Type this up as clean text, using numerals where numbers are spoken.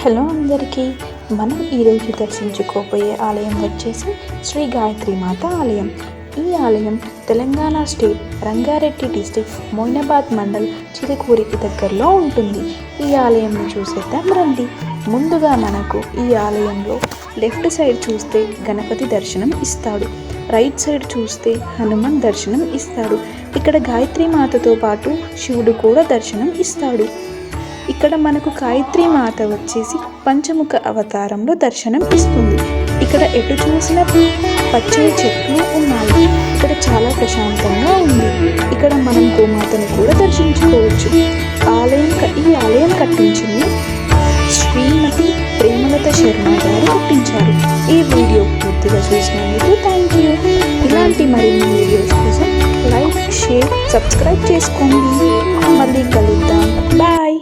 Hello అందరికీ. మనం ఈరోజు దర్శించుకోబోయే ఆలయం వచ్చేసి శ్రీ గాయత్రి మాత ఆలయం. ఈ ఆలయం తెలంగాణ స్టేట్ రంగారెడ్డి డిస్ట్రిక్ట్ మొయినాబాద్ మండల్ చిలుకూరికి దగ్గరలో ఉంటుంది. ఈ ఆలయంను చూసేద్దాం రండి. ముందుగా మనకు ఈ ఆలయంలో లెఫ్ట్ సైడ్ చూస్తే గణపతి దర్శనం ఇస్తాడు, రైట్ సైడ్ చూస్తే హనుమాన్ దర్శనం ఇస్తాడు. ఇక్కడ గాయత్రి మాతతో పాటు శివుడు కూడా దర్శనం ఇస్తాడు. ఇక్కడ మనకు గాయత్రి మాత వచ్చేసి పంచముఖ అవతారంలో దర్శనం ఇస్తుంది. ఇక్కడ ఎటు చూసిన పచ్చని చెట్లు ఉన్నాయి. ఇక్కడ చాలా ప్రశాంతంగా ఉంది. ఇక్కడ మనం గోమాతను కూడా దర్శించుకోవచ్చు. ఈ ఆలయం కట్టించింది శ్రీమతి ప్రేమలత శర్మ గారు కట్టించారు. ఈ వీడియో పూర్తిగా చూసినందుకు థ్యాంక్ యూ. ఇలాంటి మరిన్ని వీడియోస్ కోసం లైక్, షేర్, సబ్స్క్రైబ్ చేసుకోండి. మళ్ళీ కలుద్దాం. బాయ్.